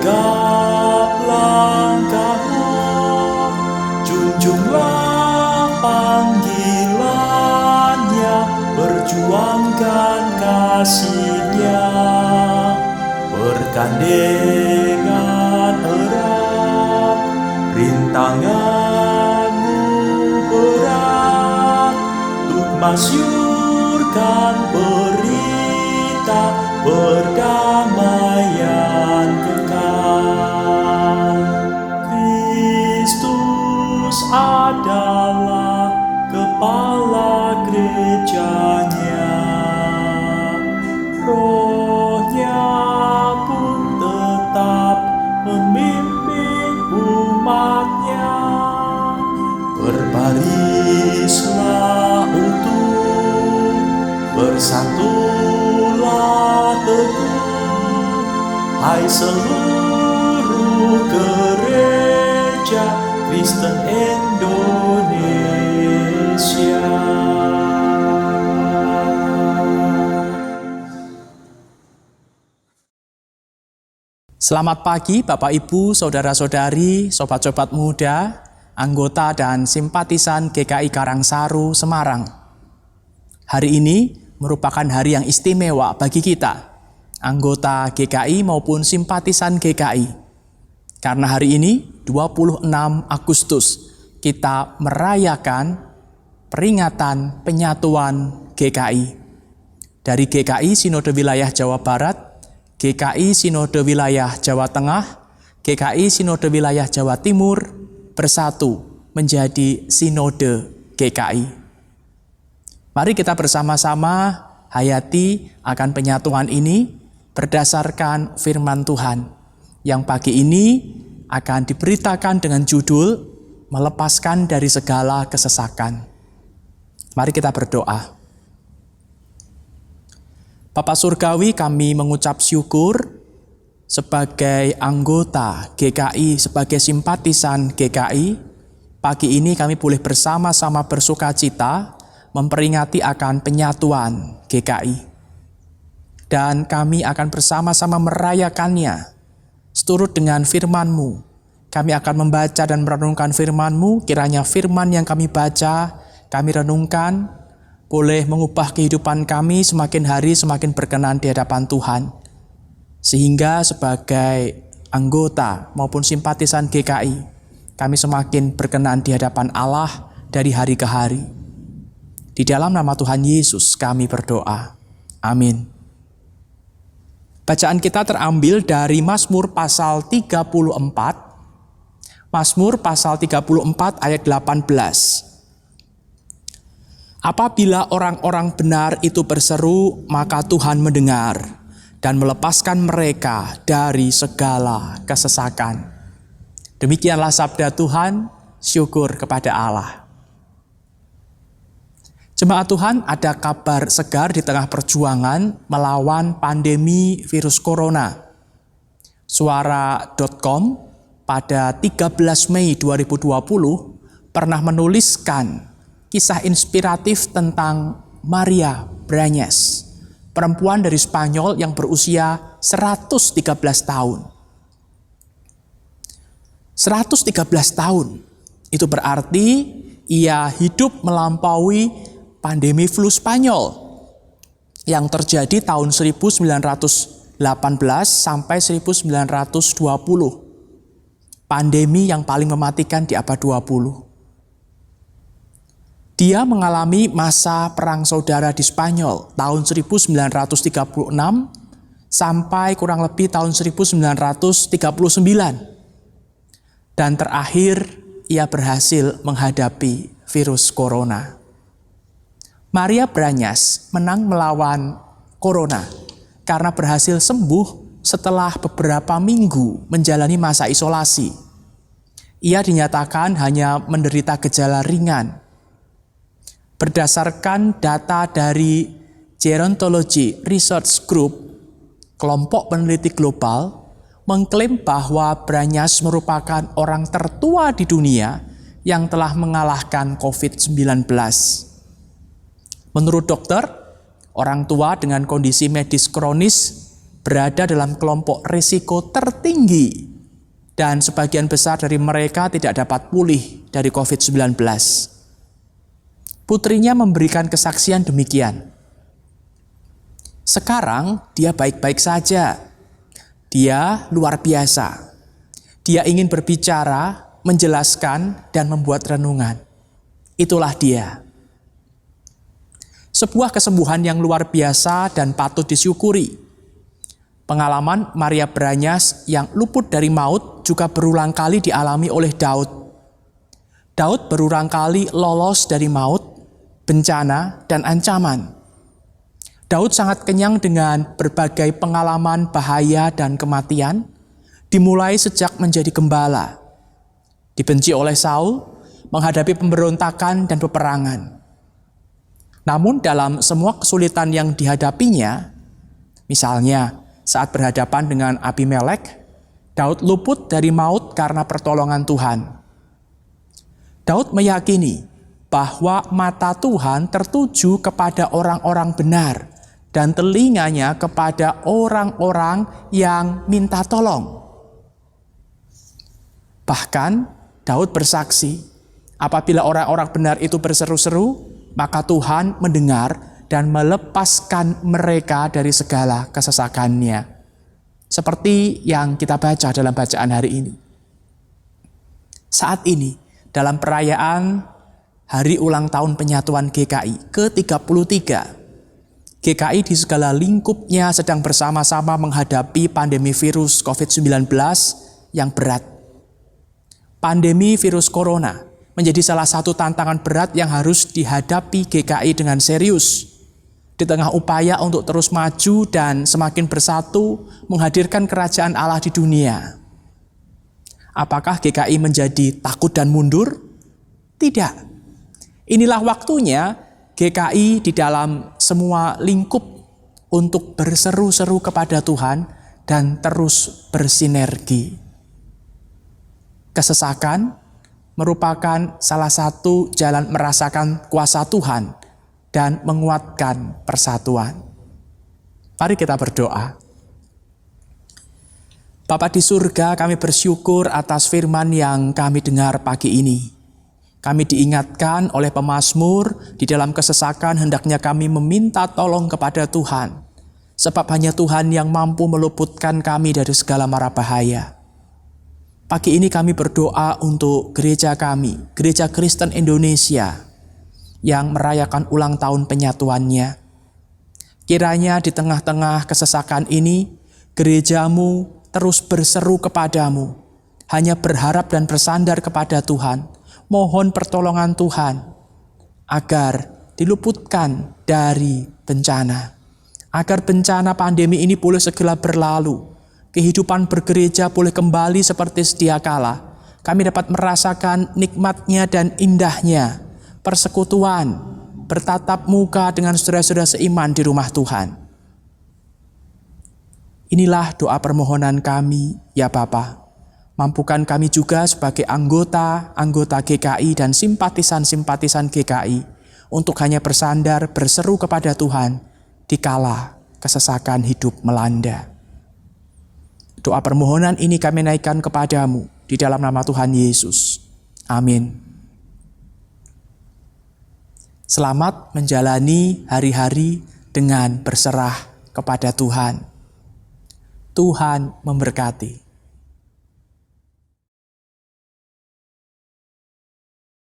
tegap langkahmu, junjunglah panggilannya, perjuangkan kasihnya, bergandengan erat, rintanganmu berat, untuk masyurkan berita perdamaian kekal. Kristus adalah kepala gerejanya, Roh-Nya pun tetap memimpin umat-Nya. Berbarislah utuh, bersatulah teguh, hai seluruh gereja Kristen Indonesia. Selamat pagi Bapak Ibu, Saudara-saudari, Sobat-sobat muda, anggota dan simpatisan GKI Karangsaru, Semarang. Hari ini merupakan hari yang istimewa bagi kita, anggota GKI maupun simpatisan GKI. Karena hari ini, 26 Agustus, kita merayakan peringatan penyatuan GKI. Dari GKI Sinode Wilayah Jawa Barat, GKI Sinode Wilayah Jawa Tengah, GKI Sinode Wilayah Jawa Timur bersatu menjadi Sinode GKI. Mari kita bersama-sama hayati akan penyatuan ini berdasarkan firman Tuhan yang pagi ini akan diberitakan dengan judul melepaskan dari segala kesesakan. Mari kita berdoa. Bapa Surgawi, kami mengucap syukur sebagai anggota GKI, sebagai simpatisan GKI. Pagi ini kami boleh bersama-sama bersukacita memperingati akan penyatuan GKI. Dan kami akan bersama-sama merayakannya seturut dengan firman-Mu. Kami akan membaca dan merenungkan firman-Mu, kiranya firman yang kami baca, kami renungkan, boleh mengubah kehidupan kami semakin hari semakin berkenan di hadapan Tuhan. Sehingga sebagai anggota maupun simpatisan GKI, kami semakin berkenan di hadapan Allah dari hari ke hari. Di dalam nama Tuhan Yesus kami berdoa. Amin. Bacaan kita terambil dari Mazmur pasal 34. Mazmur pasal 34 ayat 18. Apabila orang-orang benar itu berseru, maka Tuhan mendengar dan melepaskan mereka dari segala kesesakan. Demikianlah sabda Tuhan, syukur kepada Allah. Jemaat Tuhan, ada kabar segar di tengah perjuangan melawan pandemi virus corona. Suara.com pada 13 Mei 2020 pernah menuliskan kisah inspiratif tentang Maria Brañas, perempuan dari Spanyol yang berusia 113 tahun. 113 tahun, itu berarti ia hidup melampaui pandemi flu Spanyol yang terjadi tahun 1918 sampai 1920. Pandemi yang paling mematikan di abad 20. Dia mengalami masa perang saudara di Spanyol tahun 1936 sampai kurang lebih tahun 1939. Dan terakhir ia berhasil menghadapi virus corona. Maria Brañas menang melawan corona karena berhasil sembuh setelah beberapa minggu menjalani masa isolasi. Ia dinyatakan hanya menderita gejala ringan. Berdasarkan data dari Gerontology Research Group, kelompok peneliti global mengklaim bahwa Brañas merupakan orang tertua di dunia yang telah mengalahkan COVID-19. Menurut dokter, orang tua dengan kondisi medis kronis berada dalam kelompok risiko tertinggi dan sebagian besar dari mereka tidak dapat pulih dari COVID-19. Putrinya memberikan kesaksian demikian. Sekarang dia baik-baik saja. Dia luar biasa. Dia ingin berbicara, menjelaskan, dan membuat renungan. Itulah dia. Sebuah kesembuhan yang luar biasa dan patut disyukuri. Pengalaman Maria Branyas yang luput dari maut juga berulang kali dialami oleh Daud. Daud berulang kali lolos dari maut, bencana, dan ancaman. Daud sangat kenyang dengan berbagai pengalaman bahaya dan kematian, dimulai sejak menjadi gembala. Dibenci oleh Saul, menghadapi pemberontakan dan peperangan. Namun dalam semua kesulitan yang dihadapinya, misalnya saat berhadapan dengan Abimelek, Daud luput dari maut karena pertolongan Tuhan. Daud meyakini bahwa mata Tuhan tertuju kepada orang-orang benar dan telinganya kepada orang-orang yang minta tolong. Bahkan Daud bersaksi, apabila orang-orang benar itu berseru-seru, maka Tuhan mendengar dan melepaskan mereka dari segala kesesakannya. Seperti yang kita baca dalam bacaan hari ini. Saat ini, dalam perayaan Hari Ulang Tahun Penyatuan GKI ke-33, GKI di segala lingkupnya sedang bersama-sama menghadapi pandemi virus COVID-19 yang berat. Pandemi virus corona menjadi salah satu tantangan berat yang harus dihadapi GKI dengan serius. Di tengah upaya untuk terus maju dan semakin bersatu menghadirkan kerajaan Allah di dunia. Apakah GKI menjadi takut dan mundur? Tidak. Inilah waktunya GKI di dalam semua lingkup untuk berseru-seru kepada Tuhan dan terus bersinergi. Kesesakan merupakan salah satu jalan merasakan kuasa Tuhan dan menguatkan persatuan. Mari kita berdoa. Bapa di surga, kami bersyukur atas firman yang kami dengar pagi ini. Kami diingatkan oleh pemazmur, di dalam kesesakan hendaknya kami meminta tolong kepada Tuhan. Sebab hanya Tuhan yang mampu meluputkan kami dari segala mara bahaya. Pagi ini kami berdoa untuk gereja kami, Gereja Kristen Indonesia, yang merayakan ulang tahun penyatuannya. Kiranya di tengah-tengah kesesakan ini, gerejamu terus berseru kepadamu, hanya berharap dan bersandar kepada Tuhan. Mohon pertolongan Tuhan agar diluputkan dari bencana. Agar bencana pandemi ini boleh segera berlalu. Kehidupan bergereja boleh kembali seperti sedia kala. Kami dapat merasakan nikmatnya dan indahnya persekutuan, bertatap muka dengan saudara-saudara seiman di rumah Tuhan. Inilah doa permohonan kami, ya Bapa. Mampukan kami juga sebagai anggota GKI dan simpatisan-simpatisan GKI untuk hanya bersandar, berseru kepada Tuhan dikala kesesakan hidup melanda. Doa permohonan ini kami naikkan kepadamu di dalam nama Tuhan Yesus. Amin. Selamat menjalani hari-hari dengan berserah kepada Tuhan. Tuhan memberkati.